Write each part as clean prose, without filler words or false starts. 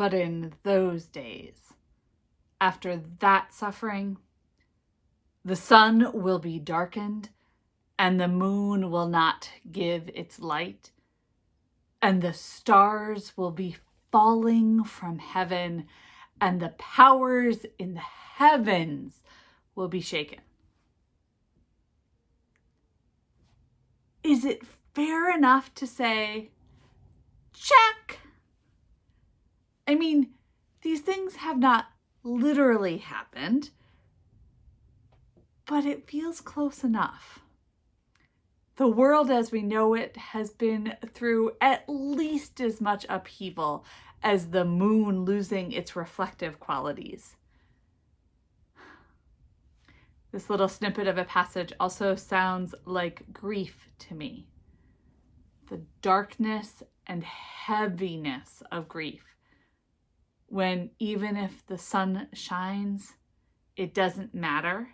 But in those days, after that suffering, the sun will be darkened, and the moon will not give its light, and the stars will be falling from heaven, and the powers in the heavens will be shaken. Is it fair enough to say, check? I mean, these things have not literally happened, but it feels close enough. The world as we know it has been through at least as much upheaval as the moon losing its reflective qualities. This little snippet of a passage also sounds like grief to me. The darkness and heaviness of grief. When even if the sun shines, it doesn't matter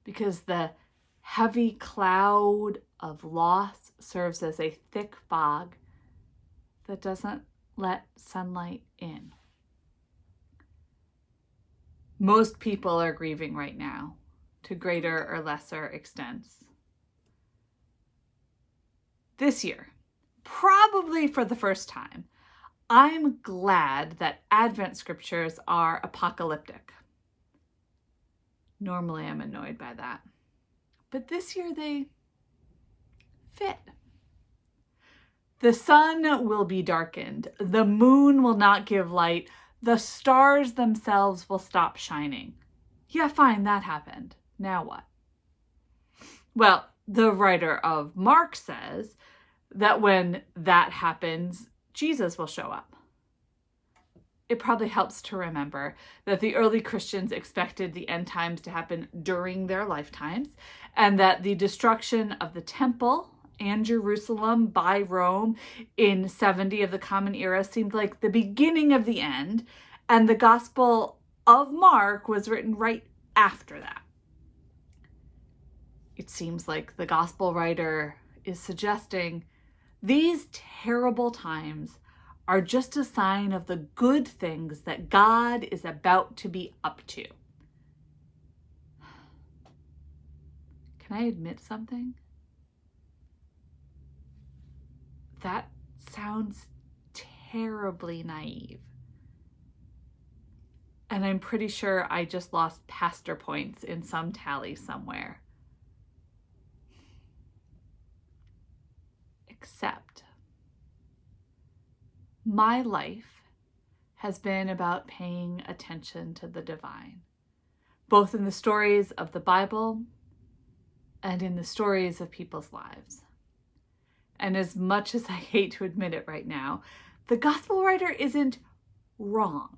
because the heavy cloud of loss serves as a thick fog that doesn't let sunlight in. Most people are grieving right now, to greater or lesser extents. This year, probably for the first time, I'm glad that Advent scriptures are apocalyptic. Normally I'm annoyed by that. But this year they fit. The sun will be darkened. The moon will not give light. The stars themselves will stop shining. Yeah, fine, that happened. Now what? Well, the writer of Mark says that when that happens, Jesus will show up. It probably helps to remember that the early Christians expected the end times to happen during their lifetimes, and that the destruction of the temple and Jerusalem by Rome in 70 of the Common Era seemed like the beginning of the end, and the Gospel of Mark was written right after that. It seems like the Gospel writer is suggesting these terrible times are just a sign of the good things that God is about to be up to. Can I admit something? That sounds terribly naive. And I'm pretty sure I just lost pastor points in some tally somewhere. Except my life has been about paying attention to the divine, both in the stories of the Bible and in the stories of people's lives. And as much as I hate to admit it right now, the gospel writer isn't wrong.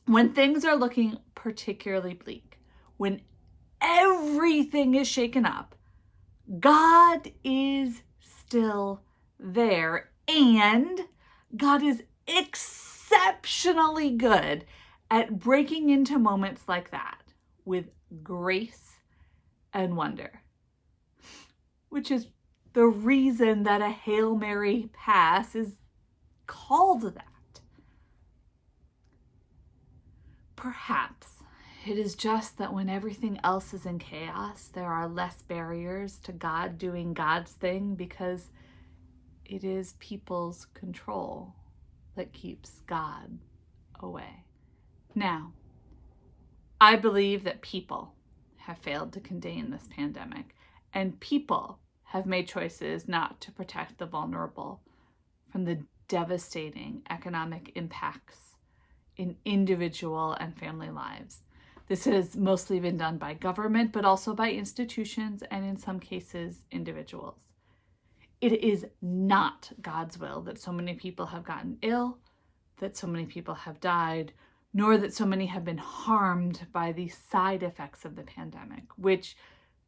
When things are looking particularly bleak, when everything is shaken up, God is still there, and God is exceptionally good at breaking into moments like that with grace and wonder, which is the reason that a Hail Mary pass is called that. Perhaps it is just that when everything else is in chaos, there are less barriers to God doing God's thing because it is people's control that keeps God away. Now, I believe that people have failed to contain this pandemic, and people have made choices not to protect the vulnerable from the devastating economic impacts in individual and family lives. This has mostly been done by government, but also by institutions and in some cases, individuals. It is not God's will that so many people have gotten ill, that so many people have died, nor that so many have been harmed by the side effects of the pandemic, which,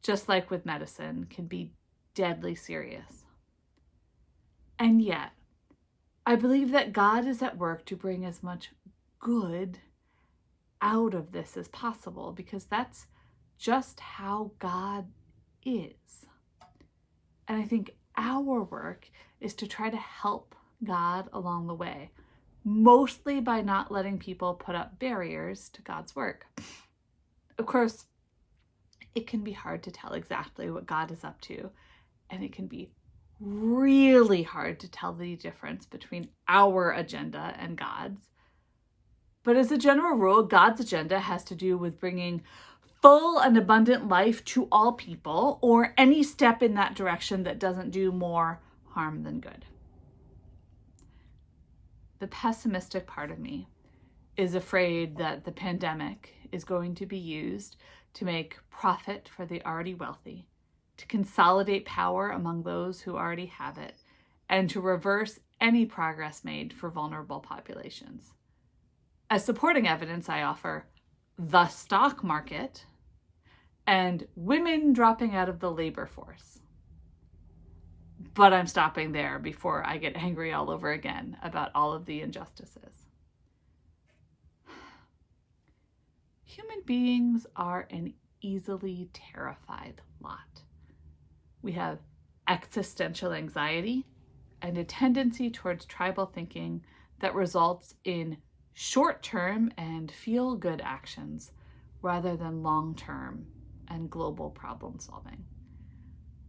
just like with medicine, can be deadly serious. And yet, I believe that God is at work to bring as much good out of this as possible, because that's just how God is. And I think our work is to try to help God along the way, mostly by not letting people put up barriers to God's work. Of course, it can be hard to tell exactly what God is up to, and it can be really hard to tell the difference between our agenda and God's. But as a general rule, God's agenda has to do with bringing full and abundant life to all people, or any step in that direction that doesn't do more harm than good. The pessimistic part of me is afraid that the pandemic is going to be used to make profit for the already wealthy, to consolidate power among those who already have it, and to reverse any progress made for vulnerable populations. As supporting evidence, I offer the stock market and women dropping out of the labor force. But I'm stopping there before I get angry all over again about all of the injustices. Human beings are an easily terrified lot. We have existential anxiety and a tendency towards tribal thinking that results in short-term and feel-good actions rather than long-term and global problem solving.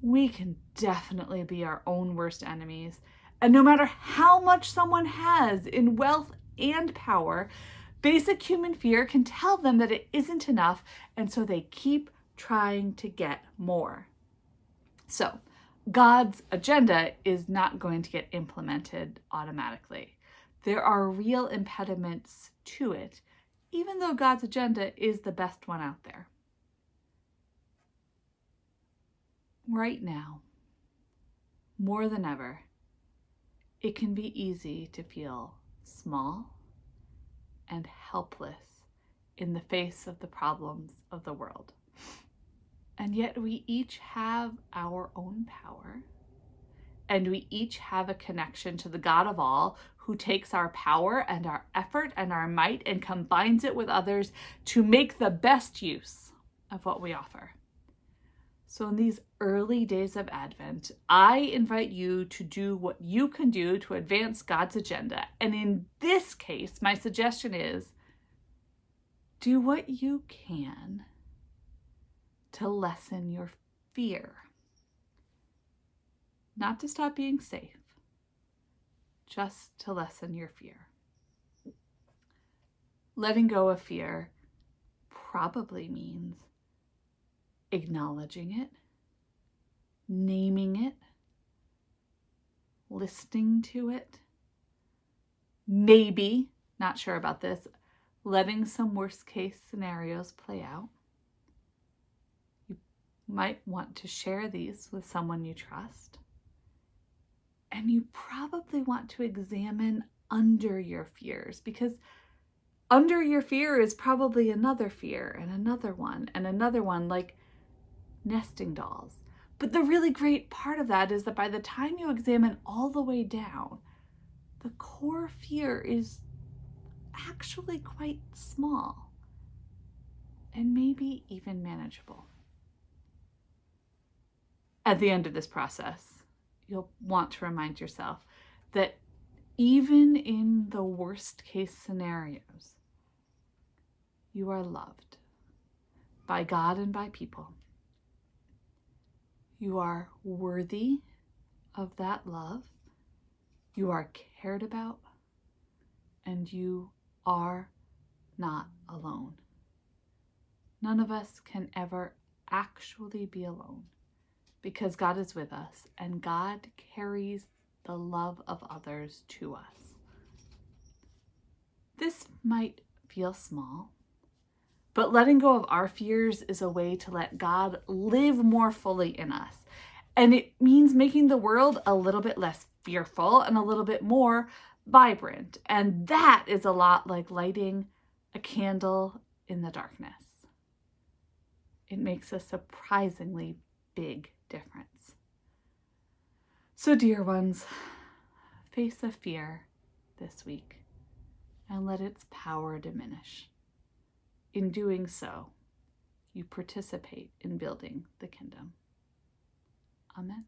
We can definitely be our own worst enemies, and no matter how much someone has in wealth and power, basic human fear can tell them that it isn't enough, and so they keep trying to get more. So, God's agenda is not going to get implemented automatically. There are real impediments to it, even though God's agenda is the best one out there. Right now, more than ever, it can be easy to feel small and helpless in the face of the problems of the world. And yet we each have our own power, and we each have a connection to the God of all, who takes our power and our effort and our might and combines it with others to make the best use of what we offer. So in these early days of Advent, I invite you to do what you can do to advance God's agenda. And in this case, my suggestion is do what you can to lessen your fear. Not to stop being safe, just to lessen your fear. Letting go of fear probably means acknowledging it, naming it, listening to it, maybe, not sure about this, letting some worst case scenarios play out. You might want to share these with someone you trust. And you probably want to examine under your fears, because under your fear is probably another fear and another one, like nesting dolls. But the really great part of that is that by the time you examine all the way down, the core fear is actually quite small and maybe even manageable. At the end of this process, you'll want to remind yourself that even in the worst case scenarios, you are loved by God and by people. You are worthy of that love. You are cared about, and you are not alone. None of us can ever actually be alone, because God is with us and God carries the love of others to us. This might feel small, but letting go of our fears is a way to let God live more fully in us. And it means making the world a little bit less fearful and a little bit more vibrant. And that is a lot like lighting a candle in the darkness. It makes a surprisingly big difference. So, dear ones, face a fear this week and let its power diminish. In doing so, you participate in building the kingdom. Amen.